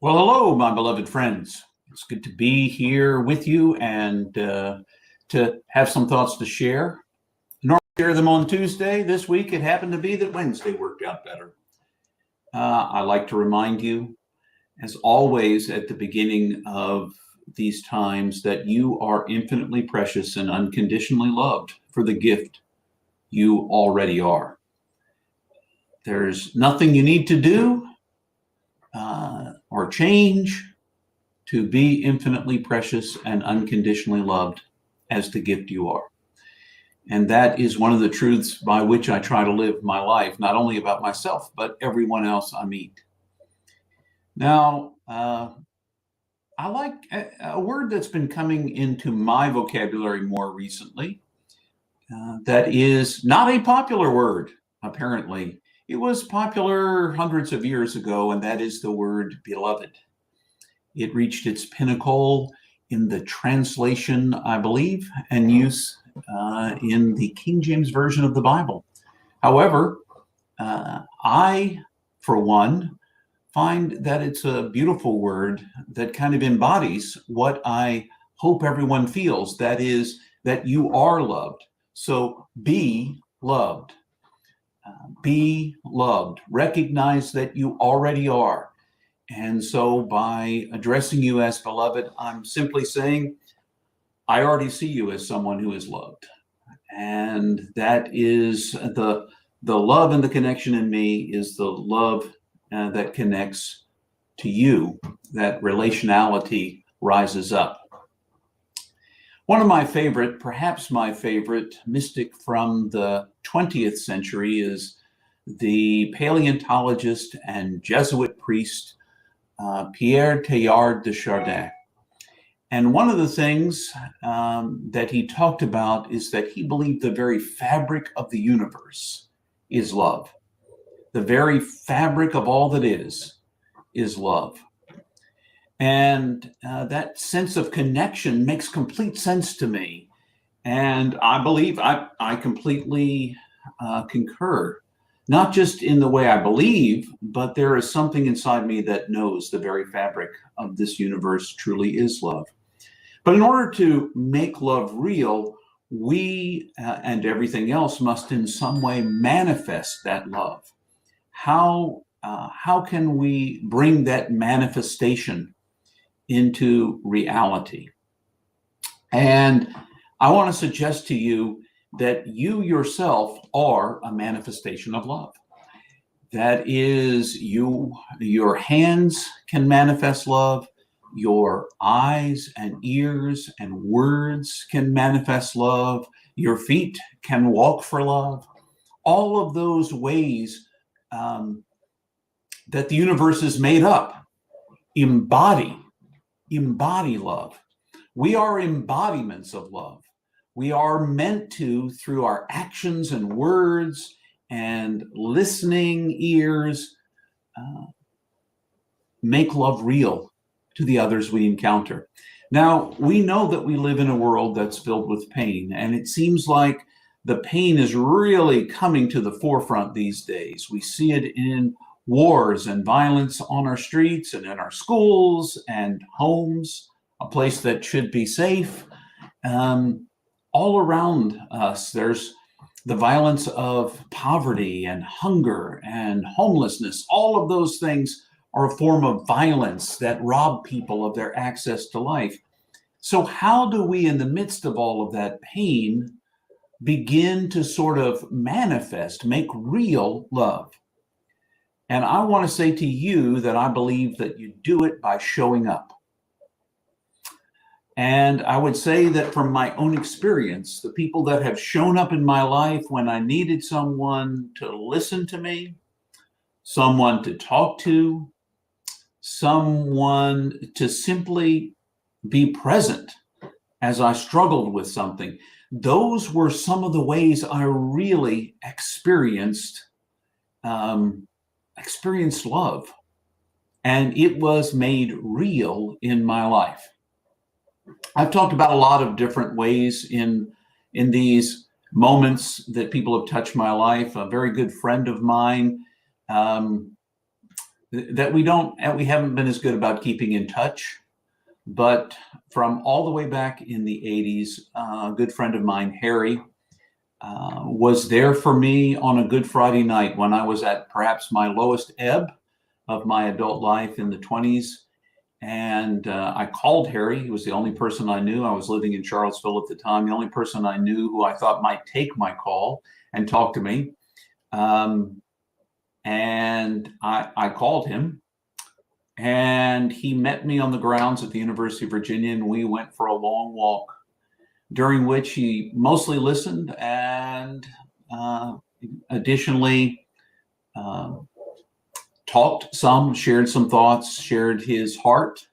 Well, hello, my beloved friends. It's good to be here with you and to have some thoughts to share. Normally share them on Tuesday. This week, it happened to be that Wednesday worked out better. I like to remind you, as always, at the beginning of these times, that you are infinitely precious and unconditionally loved for the gift you already are. There's nothing you need to do or change to be infinitely precious and unconditionally loved as the gift you are. And that is one of the truths by which I try to live my life, not only about myself, but everyone else I meet. Now, I like a word that's been coming into my vocabulary more recently. That is not a popular word, apparently. It was popular hundreds of years ago, and that is the word beloved. It reached its pinnacle in the translation, I believe, and use in the King James Version of the Bible. However, I, for one, find that it's a beautiful word that kind of embodies what I hope everyone feels. That is, that you are loved. So be loved. Be loved. Recognize that you already are. And so by addressing you as beloved, I'm simply saying, I already see you as someone who is loved. And that is the love and the connection in me is the love that connects to you. That relationality rises up. One of my favorite, perhaps my favorite mystic from the 20th century is the paleontologist and Jesuit priest Pierre Teilhard de Chardin. And one of the things that he talked about is that he believed the very fabric of the universe is love. The very fabric of all that is love. And that sense of connection makes complete sense to me. And I believe I completely concur. Not just in the way I believe, but there is something inside me that knows the very fabric of this universe truly is love. But in order to make love real, we and everything else must in some way manifest that love. How can we bring that manifestation into reality? And I want to suggest to you that you yourself are a manifestation of love. That is, your hands can manifest love, your eyes and ears and words can manifest love, your feet can walk for love. All of those ways that the universe is made up embody love. We are embodiments of love. We are meant to, through our actions and words and listening ears, make love real to the others we encounter. Now, we know that we live in a world that's filled with pain, and it seems like the pain is really coming to the forefront these days. We see it in wars and violence on our streets and in our schools and homes, a place that should be safe. All around us, there's the violence of poverty and hunger and homelessness. All of those things are a form of violence that rob people of their access to life. So how do we, in the midst of all of that pain, begin to sort of manifest, make real love? And I want to say to you that I believe that you do it by showing up. And I would say that from my own experience, the people that have shown up in my life when I needed someone to listen to me, someone to talk to, someone to simply be present as I struggled with something, those were some of the ways I really experienced love. And it was made real in my life. I've talked about a lot of different ways in these moments that people have touched my life. A very good friend of mine that we haven't been as good about keeping in touch. But from all the way back in the 80s, a good friend of mine, Harry, was there for me on a Good Friday night when I was at perhaps my lowest ebb of my adult life in the 20s. And I called Harry. He was the only person I knew. I was living in Charlottesville at the time, the only person I knew who I thought might take my call and talk to me. And I called him, and he met me on the grounds at the University of Virginia, and we went for a long walk, during which he mostly listened and additionally talked some, shared some thoughts, shared his heart,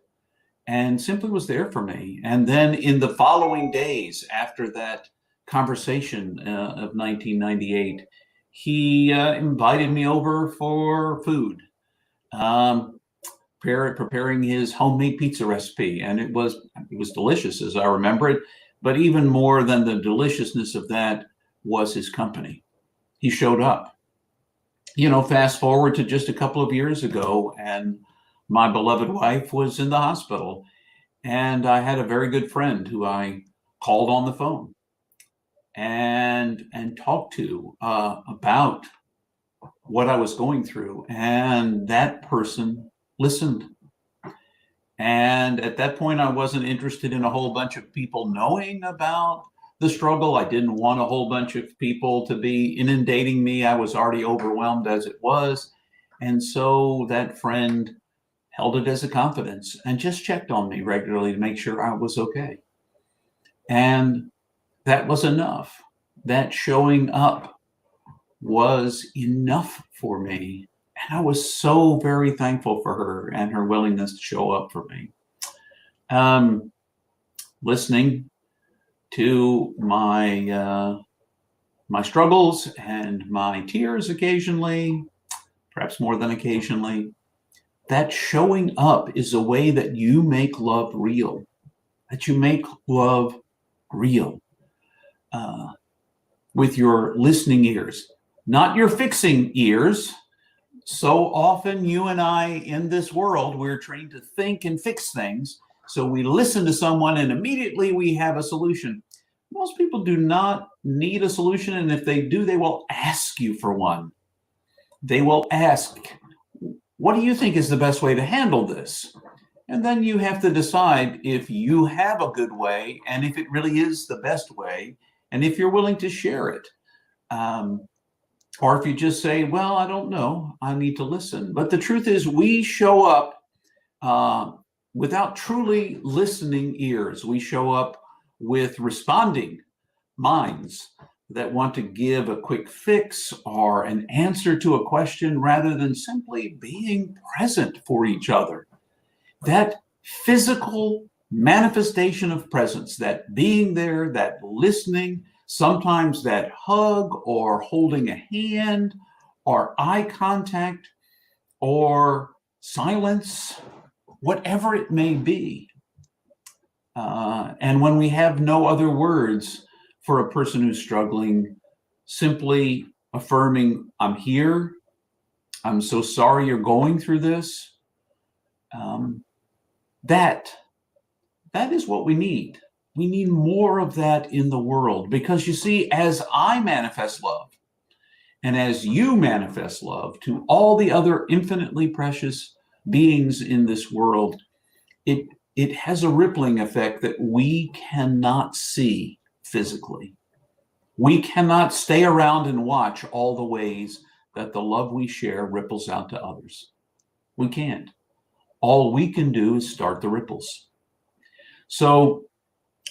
and simply was there for me. And then in the following days after that conversation of 1998, he invited me over for food, preparing his homemade pizza recipe. And it was delicious as I remember it. But even more than the deliciousness of that was his company. He showed up. Fast forward to just a couple of years ago, and my beloved wife was in the hospital. And I had a very good friend who I called on the phone and talked to about what I was going through. And that person listened. And at that point, I wasn't interested in a whole bunch of people knowing about the struggle. I didn't want a whole bunch of people to be inundating me. I was already overwhelmed as it was. And so that friend held it as a confidence and just checked on me regularly to make sure I was okay. And that was enough. That showing up was enough for me. And I was so very thankful for her and her willingness to show up for me. Listening to my struggles and my tears occasionally, perhaps more than occasionally, that showing up is a way that you make love real, that you make love real with your listening ears, not your fixing ears. So often you and I in this world, we're trained to think and fix things. So we listen to someone and immediately we have a solution. Most people do not need a solution. And if they do, they will ask you for one. They will ask, what do you think is the best way to handle this? And then you have to decide if you have a good way and if it really is the best way and if you're willing to share it. Or if you just say, well, I don't know, I need to listen. But the truth is we show up without truly listening ears. We show up with responding minds that want to give a quick fix or an answer to a question rather than simply being present for each other. That physical manifestation of presence, that being there, that listening, sometimes that hug or holding a hand or eye contact or silence, whatever it may be. And when we have no other words for a person who's struggling, simply affirming, I'm here. I'm so sorry you're going through this. That is what we need. We need more of that in the world because you see, as I manifest love and as you manifest love to all the other infinitely precious beings in this world, it has a rippling effect that we cannot see physically. We cannot stay around and watch all the ways that the love we share ripples out to others. We can't. All we can do is start the ripples. So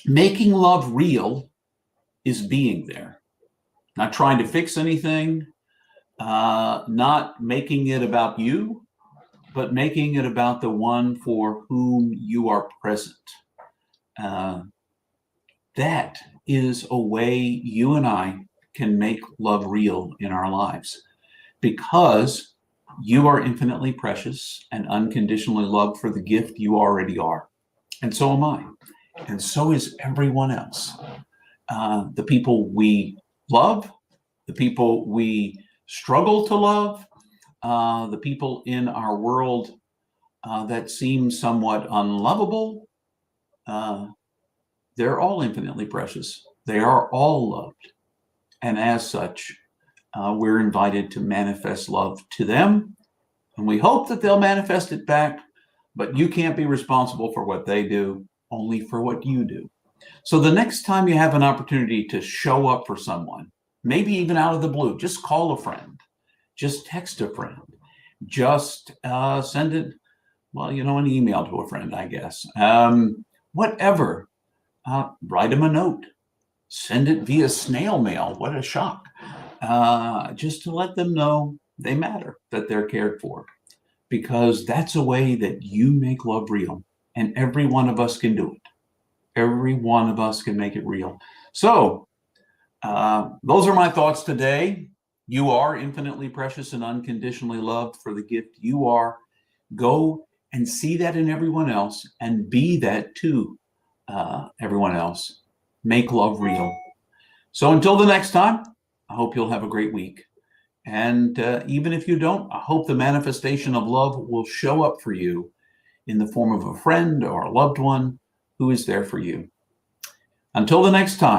making love real is being there, not trying to fix anything, not making it about you, but making it about the one for whom you are present. That is a way you and I can make love real in our lives because you are infinitely precious and unconditionally loved for the gift you already are. And so am I. And so is everyone else. The people we love, the people we struggle to love, the people in our world that seem somewhat unlovable, they're all infinitely precious. They are all loved. And as such, we're invited to manifest love to them. And we hope that they'll manifest it back, but you can't be responsible for what they do, only for what you do. So the next time you have an opportunity to show up for someone, maybe even out of the blue, just call a friend, just text a friend, just send it, well, an email to a friend, I guess. Whatever, write them a note, send it via snail mail. What a shock. Just to let them know they matter, that they're cared for, because that's a way that you make love real. And every one of us can do it. Every one of us can make it real. So those are my thoughts today. You are infinitely precious and unconditionally loved for the gift you are. Go and see that in everyone else and be that to everyone else. Make love real. So until the next time, I hope you'll have a great week. And even if you don't, I hope the manifestation of love will show up for you in the form of a friend or a loved one who is there for you. Until the next time.